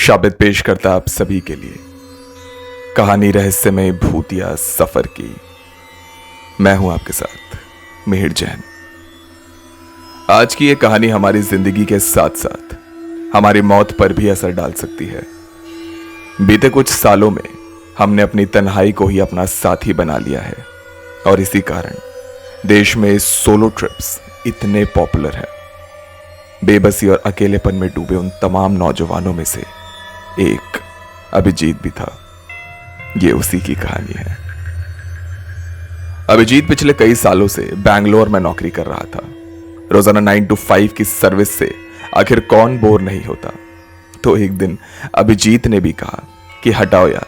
शाबित पेश करता आप सभी के लिए कहानी रहस्यमय भूतिया सफर की। मैं हूं आपके साथ मिहिर जैन। आज की यह कहानी हमारी जिंदगी के साथ साथ हमारी मौत पर भी असर डाल सकती है। बीते कुछ सालों में हमने अपनी तन्हाई को ही अपना साथी बना लिया है और इसी कारण देश में सोलो ट्रिप्स इतने पॉपुलर हैं। बेबसी और अकेलेपन में डूबे उन तमाम नौजवानों में से एक अभिजीत भी था। ये उसी की कहानी है। अभिजीत पिछले कई सालों से बैंगलोर में नौकरी कर रहा था। रोजाना 9 to 5 की सर्विस से आखिर कौन बोर नहीं होता। तो एक दिन अभिजीत ने भी कहा कि हटाओ यार,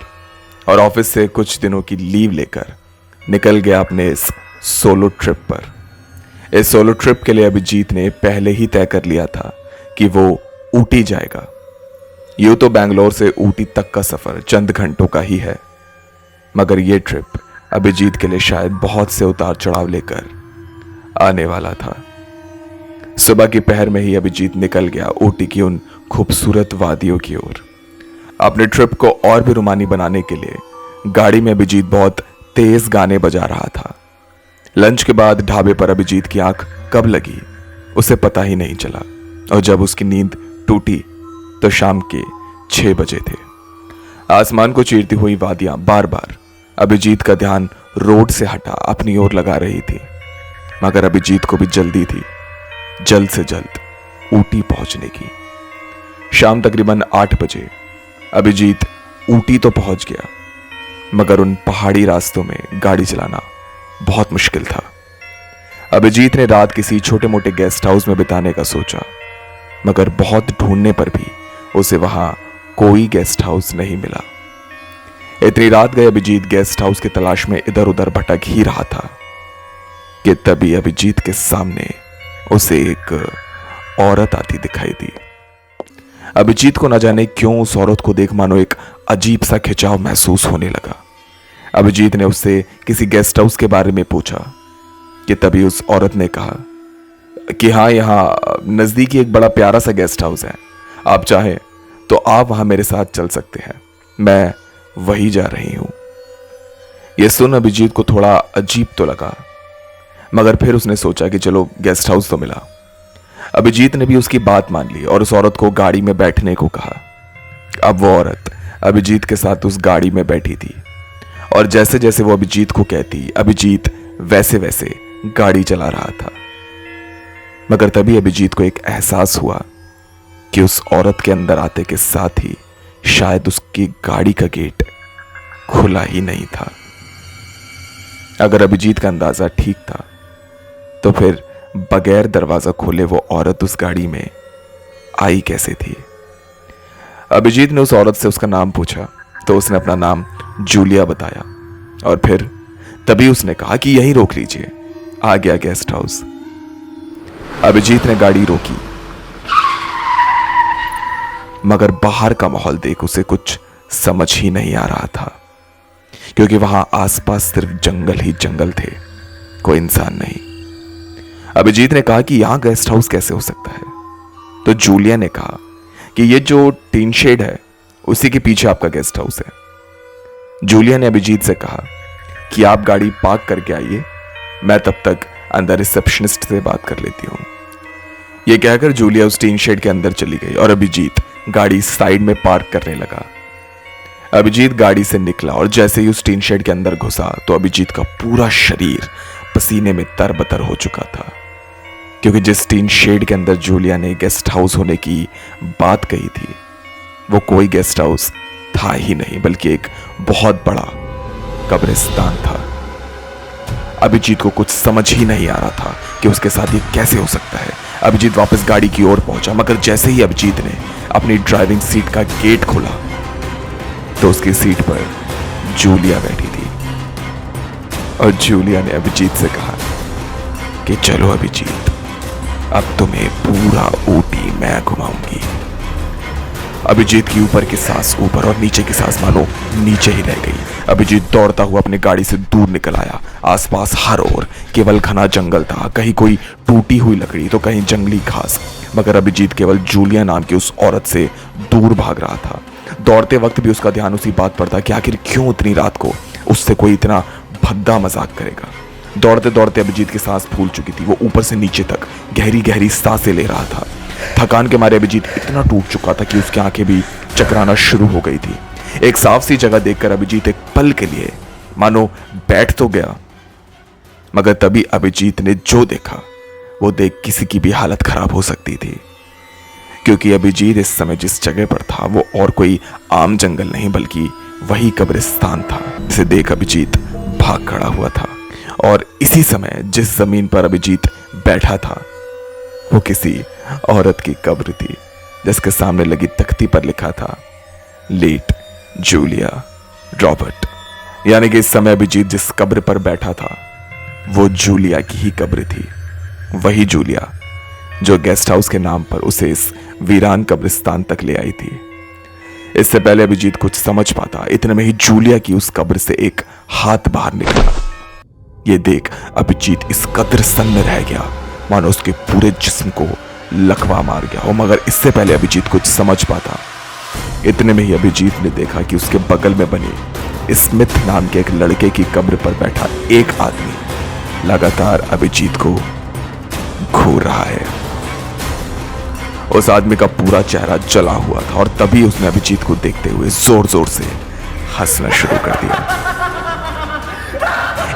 और ऑफिस से कुछ दिनों की लीव लेकर निकल गया अपने इस सोलो ट्रिप पर। इस सोलो ट्रिप के लिए अभिजीत ने पहले ही तय कर लिया था कि वो ऊटी जाएगा। यूं तो बैंगलोर से ऊटी तक का सफर चंद घंटों का ही है, मगर यह ट्रिप अभिजीत के लिए शायद बहुत से उतार चढ़ाव लेकर आने वाला था। सुबह की पहर में ही अभिजीत निकल गया ऊटी की उन खूबसूरत वादियों की ओर। अपने ट्रिप को और भी रोमानी बनाने के लिए गाड़ी में अभिजीत बहुत तेज गाने बजा रहा था। लंच के बाद ढाबे पर अभिजीत की आंख कब लगी उसे पता ही नहीं चला, और जब उसकी नींद टूटी तो शाम के 6 बजे थे। आसमान को चीरती हुई वादियां बार बार अभिजीत का ध्यान रोड से हटा अपनी ओर लगा रही थी, मगर अभिजीत को भी जल्दी थी जल्द से जल्द ऊटी पहुंचने की। शाम तकरीबन 8 बजे अभिजीत ऊटी तो पहुंच गया, मगर उन पहाड़ी रास्तों में गाड़ी चलाना बहुत मुश्किल था। अभिजीत ने रात किसी छोटे मोटे गेस्ट हाउस में बिताने का सोचा, मगर बहुत ढूंढने पर भी उसे वहां कोई गेस्ट हाउस नहीं मिला। इतनी रात गए अभिजीत गेस्ट हाउस की तलाश में इधर उधर भटक ही रहा था कि तभी अभिजीत के सामने उसे एक औरत आती दिखाई दी। अभिजीत को न जाने क्यों उस औरत को देख मानो एक अजीब सा खिंचाव महसूस होने लगा। अभिजीत ने उससे किसी गेस्ट हाउस के बारे में पूछा कि तभी उस औरत ने कहा कि हाँ, यहां नजदीकी एक बड़ा प्यारा सा गेस्ट हाउस है, आप चाहें तो आप वहां मेरे साथ चल सकते हैं, मैं वही जा रही हूं। यह सुन अभिजीत को थोड़ा अजीब तो लगा, मगर फिर उसने सोचा कि चलो गेस्ट हाउस तो मिला। अभिजीत ने भी उसकी बात मान ली और उस औरत को गाड़ी में बैठने को कहा। अब वो औरत अभिजीत के साथ उस गाड़ी में बैठी थी, और जैसे जैसे वो अभिजीत को कहती अभिजीत वैसे वैसे गाड़ी चला रहा था। मगर तभी अभिजीत को एक एहसास हुआ कि उस औरत के अंदर आते के साथ ही शायद उसकी गाड़ी का गेट खुला ही नहीं था। अगर अभिजीत का अंदाजा ठीक था तो फिर बगैर दरवाजा खोले वो औरत उस गाड़ी में आई कैसे थी। अभिजीत ने उस औरत से उसका नाम पूछा तो उसने अपना नाम जूलिया बताया, और फिर तभी उसने कहा कि यहीं रोक लीजिए, आ गया गेस्ट हाउस। अभिजीत ने गाड़ी रोकी, मगर बाहर का माहौल देख उसे कुछ समझ ही नहीं आ रहा था, क्योंकि वहां आसपास सिर्फ जंगल ही जंगल थे, कोई इंसान नहीं। अभिजीत ने कहा कि यहां गेस्ट हाउस कैसे हो सकता है। तो जूलिया ने कहा कि ये जो टीन शेड है उसी के पीछे आपका गेस्ट हाउस है। जूलिया ने अभिजीत से कहा कि आप गाड़ी पार्क करके आइए, मैं तब तक अंदर रिसेप्शनिस्ट से बात कर लेती हूं। यह कहकर जूलिया उस टीन शेड के अंदर चली गई और अभिजीत गाड़ी साइड में पार्क करने लगा। अभिजीत गाड़ी से निकला और जैसे ही उस टीन शेड के अंदर घुसा तो अभिजीत का पूरा शरीर पसीने में तरबतर हो चुका था, क्योंकि जिस टीन शेड के अंदर जूलिया ने गेस्ट हाउस होने की बात कही थी वो कोई गेस्ट हाउस था ही नहीं, बल्कि एक बहुत बड़ा कब्रिस्तान था। अभिजीत को कुछ समझ ही नहीं आ रहा था कि उसके साथ ये कैसे हो सकता है। अभिजीत वापस गाड़ी की ओर पहुंचा, मगर जैसे ही अभिजीत ने अपनी ड्राइविंग सीट का गेट खोला तो उसकी सीट पर जूलिया बैठी थी, और जूलिया ने अभिजीत से कहा कि चलो अभिजीत, अब तुम्हें पूरा ऊटी मैं घुमाऊंगी। अभिजीत की ऊपर की सांस ऊपर और नीचे की सांस मानो नीचे ही रह गई। अभिजीत दौड़ता हुआ अपनी गाड़ी से दूर निकल आया। आसपास हर ओर केवल घना जंगल था, कहीं कोई टूटी हुई लकड़ी तो कहीं जंगली घास, मगर अभिजीत केवल जूलिया नाम की उस औरत से दूर भाग रहा था। दौड़ते वक्त भी उसका ध्यान उसी बात पर था कि आखिर क्यों इतनी रात को उससे कोई इतना भद्दा मजाक करेगा। दौड़ते दौड़ते अभिजीत की सांस फूल चुकी थी। वो ऊपर से नीचे तक गहरी गहरी सांसें ले रहा था। थकान के मारे अभिजीत इतना टूट चुका था कि उसकी आंखें भी चकराना शुरू हो गई थी। एक साफ सी जगह देखकर अभिजीत एक पल के लिए मानो बैठ तो गया, मगर तभी अभिजीत ने जो देखा वो देख किसी की भी हालत खराब हो सकती थी, क्योंकि अभिजीत इस समय जिस जगह पर था वो और कोई आम जंगल नहीं बल्कि वही कब्रिस्तान था, जिसे देख अभिजीत भाग खड़ा हुआ था। और इसी समय जिस जमीन पर अभिजीत बैठा था वो किसी औरत की कब्र थी, जिसके सामने लगी तख्ती पर लिखा था लेट जूलिया रॉबर्ट। यानी कि इस समय अभिजीत जिस कब्र पर बैठा था वो जूलिया की ही कब्र थी। वही जूलिया जो गेस्ट हाउस के नाम पर उसे इस वीरान कब्रिस्तान तक ले आई थी। इससे पहले अभिजीत कुछ समझ पाता, इतने में ही जूलिया की उस कब्र से एक हाथ बाहर निकला। ये देख अभिजीत इस कदर सन्न रह गया मानो उसके पूरे जिस्म को लकवा मार गया हो, मगर इससे पहले अभिजीत कुछ समझ पाता, इतने में ही अभिजीत ने देखा कि उसके बगल में बनी स्मिथ नाम के एक लड़के की कब्र पर बैठा एक आदमी लगातार अभिजीत को घूर रहा है। उस आदमी का पूरा चेहरा जला हुआ था और तभी उसने अभिजीत को देखते हुए जोर जोर से हंसना शुरू कर दिया।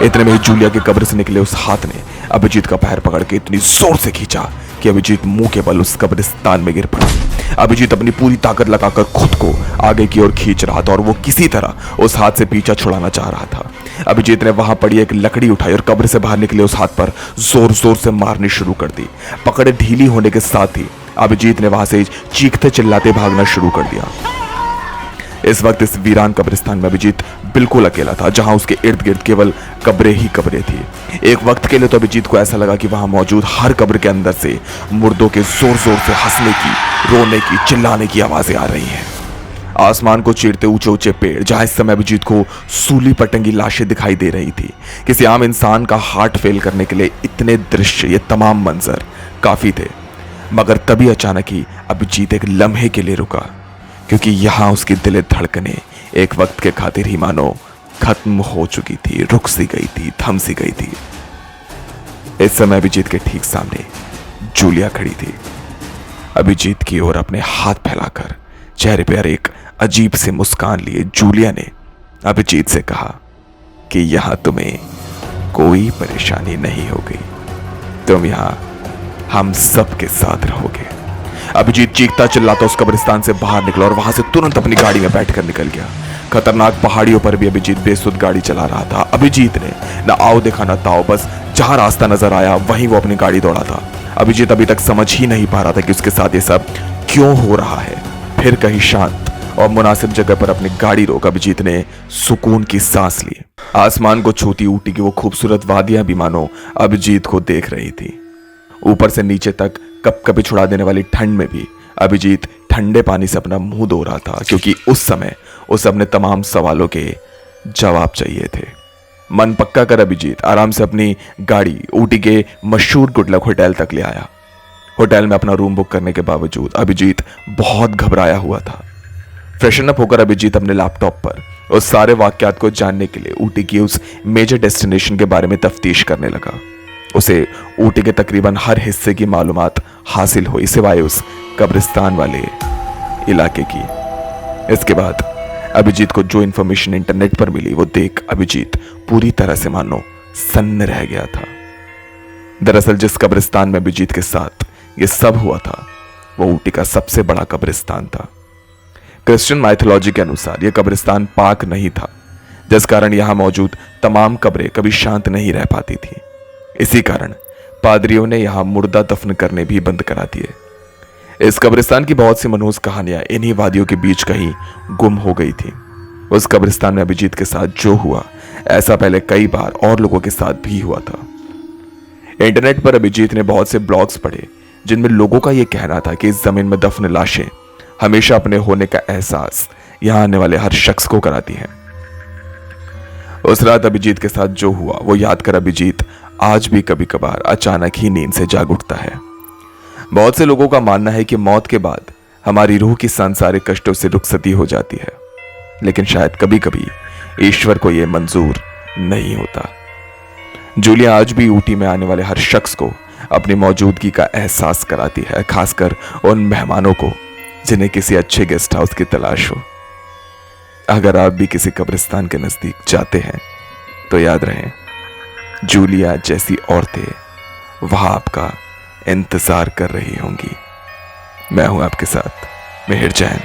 इतने में ही जूलिया की कब्र से निकले उस हाथ ने अभिजीत का पैर पकड़ के इतनी जोर से खींचा कि अभिजीत मुंह के बल उस कब्रिस्तान में गिर पड़ा। अभिजीत अपनी पूरी ताकत लगाकर खुद को आगे की ओर खींच रहा था और वो किसी तरह उस हाथ से पीछा छुड़ाना चाह रहा था। अभिजीत ने वहां पड़ी एक लकड़ी उठाई और कब्र से बाहर निकले उस हाथ पर जोर जोर से मारनी शुरू कर दी। पकड़े ढीली होने के साथ ही अभिजीत ने वहां से चीखते चिल्लाते भागना शुरू कर दिया। इस वक्त इस वीरान कब्रिस्तान में अभिजीत बिल्कुल अकेला था, जहां उसके इर्द गिर्द केवल कब्रें ही कब्रें थी। एक वक्त के लिए तो अभिजीत को ऐसा लगा कि वहां मौजूद हर कब्र के अंदर से मुर्दों के जोर जोर से हंसने की, रोने की, चिल्लाने की आवाजें आ रही हैं। आसमान को चीरते ऊंचे ऊंचे पेड़, जहां इस समय अभिजीत को सूली पटंगी लाशें दिखाई दे रही थी। किसी आम इंसान का हार्ट फेल करने के लिए इतने दृश्य, ये तमाम मंजर काफी थे, मगर तभी अचानक ही अभिजीत एक लम्हे के लिए रुका, क्योंकि यहां उसकी दिल धड़कने एक वक्त के खातिर ही मानो खत्म हो चुकी थी, रुक सी गई थी, थम सी गई थी। इस समय अभिजीत के ठीक सामने जूलिया खड़ी थी। अभिजीत की ओर अपने हाथ फैलाकर चेहरे पर एक अजीब सी मुस्कान लिए जूलिया ने अभिजीत से कहा कि यहां तुम्हें कोई परेशानी नहीं होगी, तुम यहां हम सबके साथ रहोगे। अभिजीत चीखता चिल्लाता उस कब्रिस्तान से बाहर निकला और वहां से तुरंत अपनी गाड़ी में बैठकर निकल गया। खतरनाक पहाड़ियों पर भी अभिजीत बेसुध गाड़ी चला रहा था। अभिजीत ने न आओ देखा न ताओ, बस जहां रास्ता नजर आया वहीं वो अपनी गाड़ी दौड़ा था। अभिजीत अभी तक समझ ही नहीं पा रहा था कि उसके साथ ये सब क्यों हो रहा है। फिर कहीं शांत और मुनासिब जगह पर अपनी गाड़ी रोक अभिजीत ने सुकून की सांस ली। आसमान को छूती ऊटी की वो खूबसूरत वादियां भी मानो अभिजीत को देख रही थी। ऊपर से नीचे तक कपकपी छुड़ा देने वाली ठंड में भी अभिजीत ठंडे पानी से अपना मुंह धो रहा था, क्योंकि उस समय उसे अपने तमाम सवालों के जवाब चाहिए थे। मन पक्का कर अभिजीत आराम से अपनी गाड़ी ऊटी के मशहूर गुडलक होटल तक ले आया। होटल में अपना रूम बुक करने के बावजूद अभिजीत बहुत घबराया हुआ था। फ्रेशन अप होकर अभिजीत अपने लैपटॉप पर उस सारे वाकयात को जानने के लिए ऊटी की उस मेजर डेस्टिनेशन के बारे में तफ्तीश करने लगा। उसे ऊटी के तकरीबन हर हिस्से की मालूमात हासिल हुई, सिवाय उस कब्रिस्तान वाले इलाके की। इसके बाद अभिजीत को जो इंफॉर्मेशन इंटरनेट पर मिली वो देख अभिजीत पूरी तरह से मानो सन्न रह गया था। दरअसल जिस कब्रिस्तान में अभिजीत के साथ ये सब हुआ था वो ऊटी का सबसे बड़ा कब्रिस्तान था। क्रिश्चियन माइथोलॉजी के अनुसार यह कब्रिस्तान पाक नहीं था, जिस कारण यहां मौजूद तमाम कब्रें कभी शांत नहीं रह पाती थी। इसी कारण पादरियों ने यहां मुर्दा दफन करने भी बंद करा दिए। इस कब्रिस्तान की बहुत सी मनहूस कहानियां इन्हीं वादियों के बीच कहीं गुम हो गई थी। उस कब्रिस्तान में अभिजीत के साथ जो हुआ ऐसा पहले कई बार और लोगों के साथ भी हुआ था। इंटरनेट पर अभिजीत ने बहुत से ब्लॉग्स पढ़े जिनमें लोगों का यह कहना था कि इस जमीन में दफन लाशें हमेशा अपने होने का एहसास यहां आने वाले हर शख्स को कराती हैं। उस रात अभिजीत के साथ जो हुआ वो याद कर अभिजीत आज भी कभी कभार अचानक ही नींद से जाग उठता है। बहुत से लोगों का मानना है कि मौत के बाद हमारी रूह की सांसारिक कष्टों से रुखसती हो जाती है, लेकिन शायद कभी कभी ईश्वर को यह मंजूर नहीं होता। जूलिया आज भी ऊटी में आने वाले हर शख्स को अपनी मौजूदगी का एहसास कराती है, खासकर उन मेहमानों को जिन्हें किसी अच्छे गेस्ट हाउस की तलाश हो। अगर आप भी किसी कब्रिस्तान के नजदीक जाते हैं तो याद रहे, जूलिया जैसी औरतें वहां आपका इंतजार कर रही होंगी। मैं हूं आपके साथ मेहर जैन।